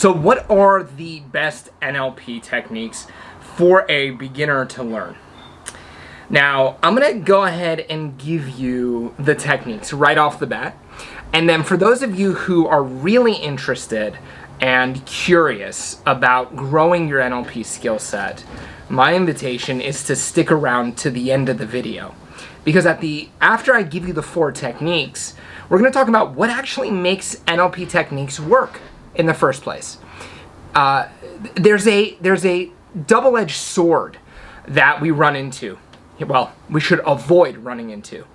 So what are the best NLP techniques for a beginner to learn? Now, I'm going to go ahead and give you the techniques right off the bat. And then for those of you who are really interested and curious about growing your NLP skill set, my invitation is to stick around to the end of the video. Because after I give you the 4 techniques, we're going to talk about what actually makes NLP techniques work in the first place. There's a double-edged sword that we run into. Well, we should avoid running into.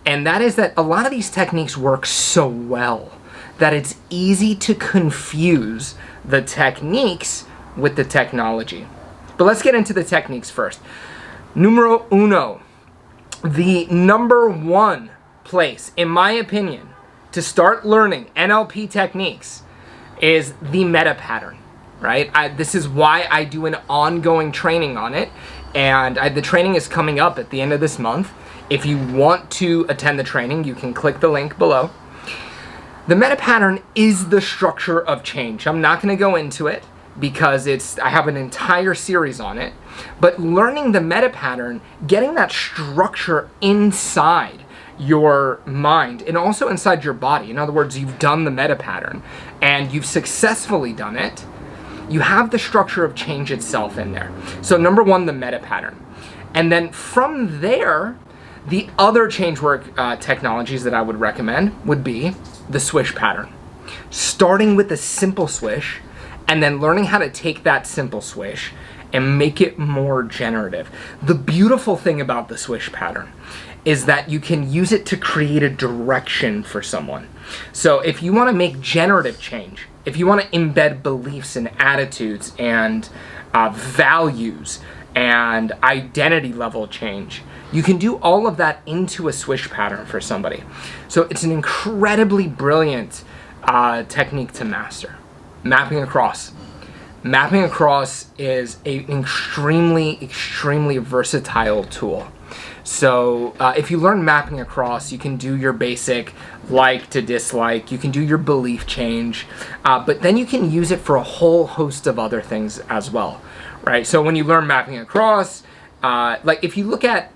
And that is that a lot of these techniques work so well that it's easy to confuse the techniques with the technology. But let's get into the techniques first. Numero uno. The number 1 place, in my opinion, to start learning NLP techniques is the meta pattern, right? This is why I do an ongoing training on it, and the training is coming up at the end of this month. If you want to attend the training, you can click the link below. The meta pattern is the structure of change. I'm not going to go into it because I have an entire series on it, but learning the meta pattern, getting that structure inside your mind and also inside your body. In other words, you've done the meta pattern and you've successfully done it. You have the structure of change itself in there. So number 1, the meta pattern. And then from there, the other change work technologies that I would recommend would be the swish pattern. Starting with a simple swish and then learning how to take that simple swish and make it more generative. The beautiful thing about the swish pattern is that you can use it to create a direction for someone. So if you want to make generative change, if you want to embed beliefs and attitudes and values and identity level change, you can do all of that into a swish pattern for somebody. So it's an incredibly brilliant technique to master. Mapping across. Mapping across is an extremely versatile tool. So if you learn mapping across, you can do your basic like to dislike, you can do your belief change, but then you can use it for a whole host of other things as well, right? So when you learn mapping across, like if you look at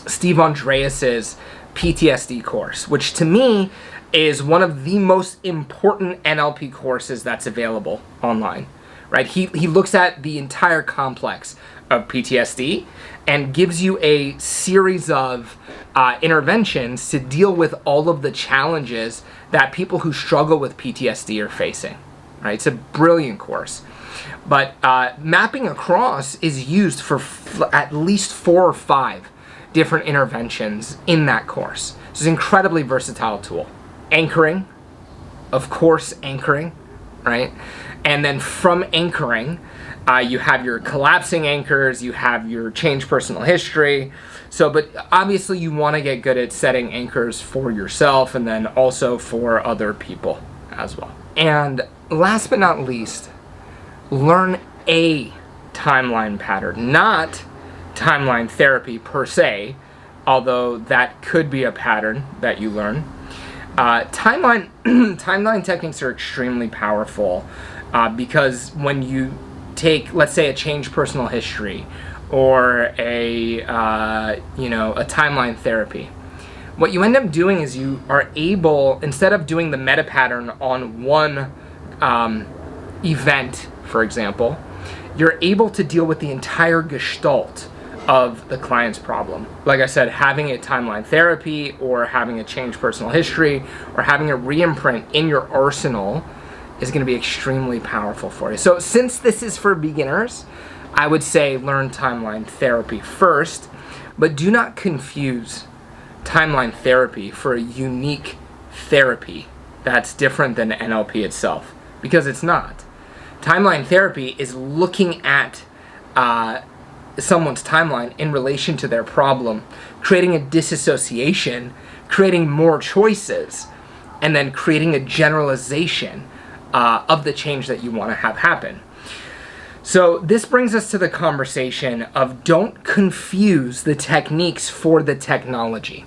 Steve Andreas's PTSD course, which to me is one of the most important NLP courses that's available online, right? He looks at the entire complex of PTSD and gives you a series of interventions to deal with all of the challenges that people who struggle with PTSD are facing, right? It's a brilliant course. But mapping across is used for at least 4 or 5 different interventions in that course. So it's an incredibly versatile tool. Anchoring, of course, anchoring, right? And then from anchoring, you have your collapsing anchors, you have your change personal history. So, but obviously you want to get good at setting anchors for yourself and then also for other people as well. And last but not least, learn a timeline pattern, not timeline therapy per se, although that could be a pattern that you learn. Timeline techniques are extremely powerful because when you take, let's say, a change personal history or a timeline therapy, what you end up doing is you are able, instead of doing the meta pattern on one event, for example, you're able to deal with the entire gestalt of the client's problem. Like I said, having a timeline therapy or having a change personal history or having a re-imprint in your arsenal is going to be extremely powerful for you. So since this is for beginners, I would say learn timeline therapy first, but do not confuse timeline therapy for a unique therapy that's different than NLP itself, because it's not. Timeline therapy is looking at someone's timeline in relation to their problem, creating a disassociation, creating more choices, and then creating a generalization of the change that you want to have happen. So this brings us to the conversation of don't confuse the techniques for the technology.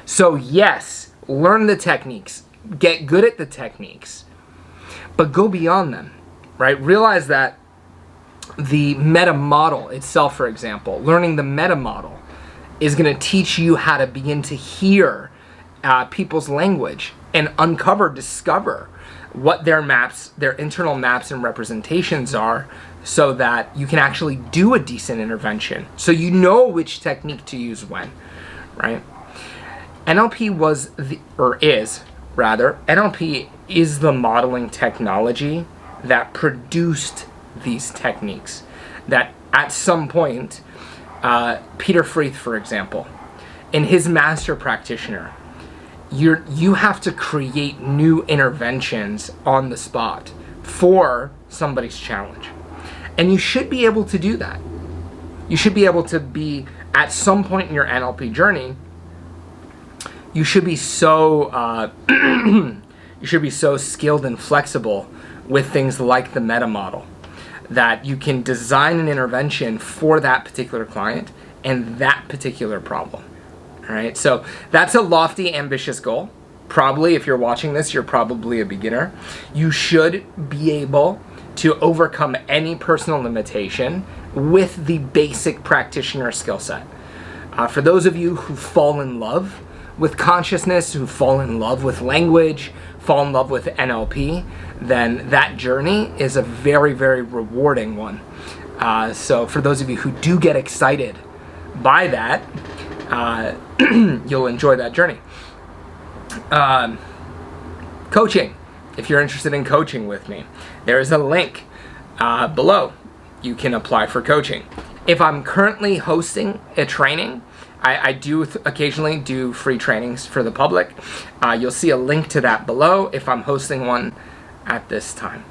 So yes, learn the techniques, get good at the techniques, but go beyond them, right? Realize that the meta model itself, for example, learning the meta model is going to teach you how to begin to hear people's language and discover what their internal maps and representations are, so that you can actually do a decent intervention, so you know which technique to use when, right? NLP NLP is the modeling technology that produced these techniques. That at some point, Peter Freeth, for example, in his master practitioner, you have to create new interventions on the spot for somebody's challenge. And you should be able to do that. You should be able to be, at some point in your NLP journey, you should be so skilled and flexible with things like the meta model that you can design an intervention for that particular client and that particular problem. All right, so that's a lofty, ambitious goal. Probably, if you're watching this, you're probably a beginner. You should be able to overcome any personal limitation with the basic practitioner skill set. For those of you who fall in love with consciousness, who fall in love with language, fall in love with NLP, then that journey is a very, very rewarding one. So for those of you who do get excited by that, you'll enjoy that journey. Coaching. If you're interested in coaching with me, there is a link below. You can apply for coaching. If I'm currently hosting a training, I do occasionally do free trainings for the public. You'll see a link to that below if I'm hosting one at this time.